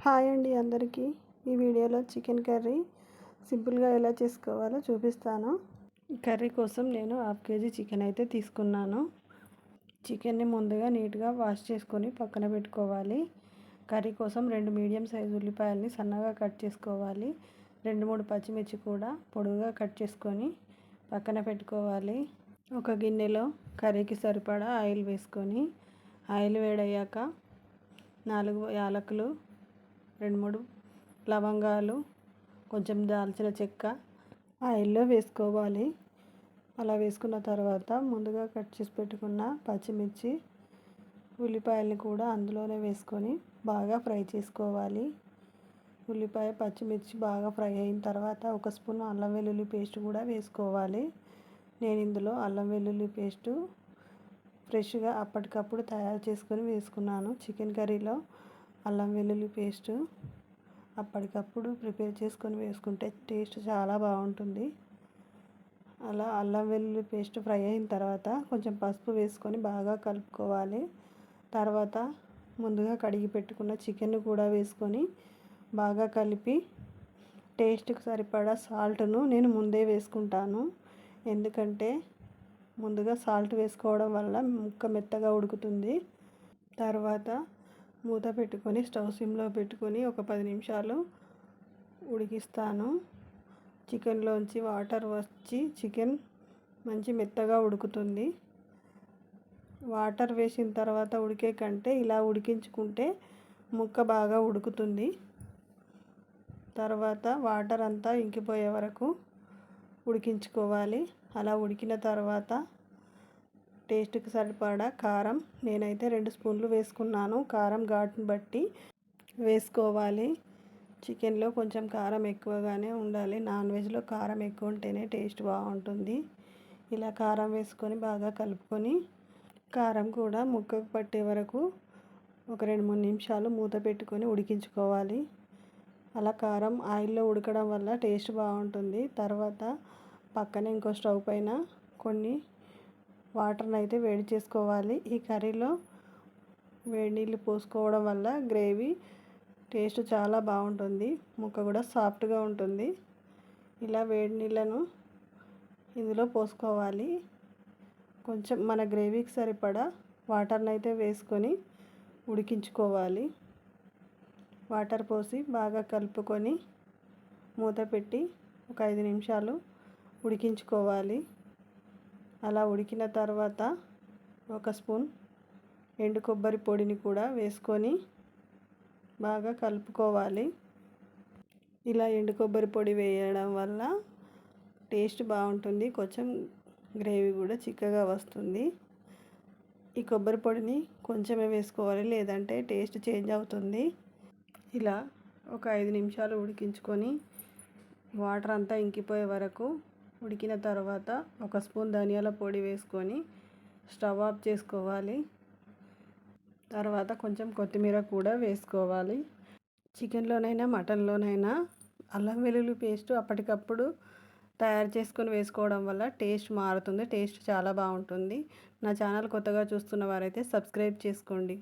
Hi అండి అందరికీ. ఈ వీడియోలో చికెన్ కర్రీ సింపుల్గా ఎలా చేసుకోవాలో చూపిస్తాను. కర్రీ కోసం నేను 1/2 kg చికెన్ అయితే తీసుకున్నాను. చికెన్ని ముందుగా నీట్గా వాష్ చేసుకొని పక్కన పెట్టుకోవాలి. కర్రీ కోసం 2 మీడియం సైజు ఉల్లిపాయలని సన్నగా కట్ చేసుకోవాలి. 2-3 పచ్చిమిర్చి కూడా పొడుగుగా కట్ చేసుకొని పక్కన పెట్టుకోవాలి. ఒక గిన్నెలో కర్రీకి సరిపడా ఆయిల్ వేసుకొని ఆయిల్ వేడయ్యాక 4 యాలకులు, 2-3 లవంగాలు, కొంచెం దాల్చిన చెక్క ఆయిల్లో వేసుకోవాలి. అలా వేసుకున్న తర్వాత ముందుగా కట్ చేసి పెట్టుకున్న పచ్చిమిర్చి, ఉల్లిపాయల్ని కూడా అందులోనే వేసుకొని బాగా ఫ్రై చేసుకోవాలి. ఉల్లిపాయ, పచ్చిమిర్చి బాగా ఫ్రై అయిన తర్వాత 1 స్పూన్ అల్లం వెల్లుల్లి పేస్ట్ కూడా వేసుకోవాలి. నేను ఇందులో అల్లం వెల్లుల్లి పేస్టు ఫ్రెష్గా అప్పటికప్పుడు తయారు చేసుకొని వేసుకున్నాను. చికెన్ కర్రీలో అల్లం వెల్లుల్లి పేస్టు అప్పటికప్పుడు ప్రిపేర్ చేసుకొని వేసుకుంటే టేస్ట్ చాలా బాగుంటుంది. అలా అల్లం వెల్లుల్లి పేస్ట్ ఫ్రై అయిన తర్వాత కొంచెం పసుపు వేసుకొని బాగా కలుపుకోవాలి. తర్వాత ముందుగా కడిగి పెట్టుకున్న చికెన్ కూడా వేసుకొని బాగా కలిపి టేస్ట్కి సరిపడా సాల్ట్ను నేను ముందే వేసుకుంటాను. ఎందుకంటే ముందుగా సాల్ట్ వేసుకోవడం వల్ల ముక్క మెత్తగా ఉడుకుతుంది. తర్వాత మూత పెట్టుకొని స్టవ్ సిమ్లో పెట్టుకొని ఒక 10 నిమిషాలు ఉడికిస్తాను. చికెన్లోంచి వాటర్ వచ్చి చికెన్ మంచి మెత్తగా ఉడుకుతుంది. వాటర్ వేసిన తర్వాత ఉడికే కంటే ఇలా ఉడికించుకుంటే ముక్క బాగా ఉడుకుతుంది. తర్వాత వాటర్ అంతా ఇంకిపోయే వరకు ఉడికించుకోవాలి. అలా ఉడికిన తర్వాత టేస్ట్కి సరిపడా కారం నేనైతే 2 స్పూన్లు వేసుకున్నాను. కారం ఘాటుని బట్టి వేసుకోవాలి. చికెన్లో కొంచెం కారం ఎక్కువగానే ఉండాలి. నాన్ వెజ్లో కారం ఎక్కువ ఉంటేనే టేస్ట్ బాగుంటుంది. ఇలా కారం వేసుకొని బాగా కలుపుకొని కారం కూడా ముక్కకు పట్టే వరకు ఒక 2-3 నిమిషాలు మూత పెట్టుకొని ఉడికించుకోవాలి. అలా కారం ఆయిల్లో ఉడకడం వల్ల టేస్ట్ బాగుంటుంది. తర్వాత పక్కనే ఇంకో స్టవ్ పైన కొన్ని వాటర్ని అయితే వేడి చేసుకోవాలి. ఈ కర్రీలో వేడి నీళ్ళు పోసుకోవడం వల్ల గ్రేవీ టేస్ట్ చాలా బాగుంటుంది. ముక్క కూడా సాఫ్ట్గా ఉంటుంది. ఇలా వేడి నీళ్ళను ఇందులో పోసుకోవాలి. కొంచెం మన గ్రేవీకి సరిపడా వాటర్ని అయితే వేసుకొని ఉడికించుకోవాలి. వాటర్ పోసి బాగా కలుపుకొని మూత పెట్టి ఒక 5 నిమిషాలు ఉడికించుకోవాలి. అలా ఉడికిన తర్వాత 1 స్పూన్ ఎండు కొబ్బరి పొడిని కూడా వేసుకొని బాగా కలుపుకోవాలి. ఇలా ఎండు కొబ్బరి పొడి వేయడం వల్ల టేస్ట్ బాగుంటుంది. కొంచెం గ్రేవీ కూడా చిక్కగా వస్తుంది. ఈ కొబ్బరి పొడిని కొంచెమే వేసుకోవాలి, లేదంటే టేస్ట్ చేంజ్ అవుతుంది. ఇలా ఒక 5 నిమిషాలు ఉడికించుకొని వాటర్ అంతా ఇంకిపోయే వరకు ఉడికిన తర్వాత 1 స్పూన్ ధనియాల పొడి వేసుకొని స్టవ్ ఆఫ్ చేసుకోవాలి. తర్వాత కొంచెం కొత్తిమీర కూడా వేసుకోవాలి. చికెన్లోనైనా మటన్లోనైనా అల్లం వెల్లుల్లి పేస్ట్ అప్పటికప్పుడు తయారు చేసుకొని వేసుకోవడం వల్ల టేస్ట్ మారుతుంది. టేస్ట్ చాలా బాగుంటుంది. నా ఛానల్ కొత్తగా చూస్తున్న వారైతే సబ్స్క్రైబ్ చేసుకోండి.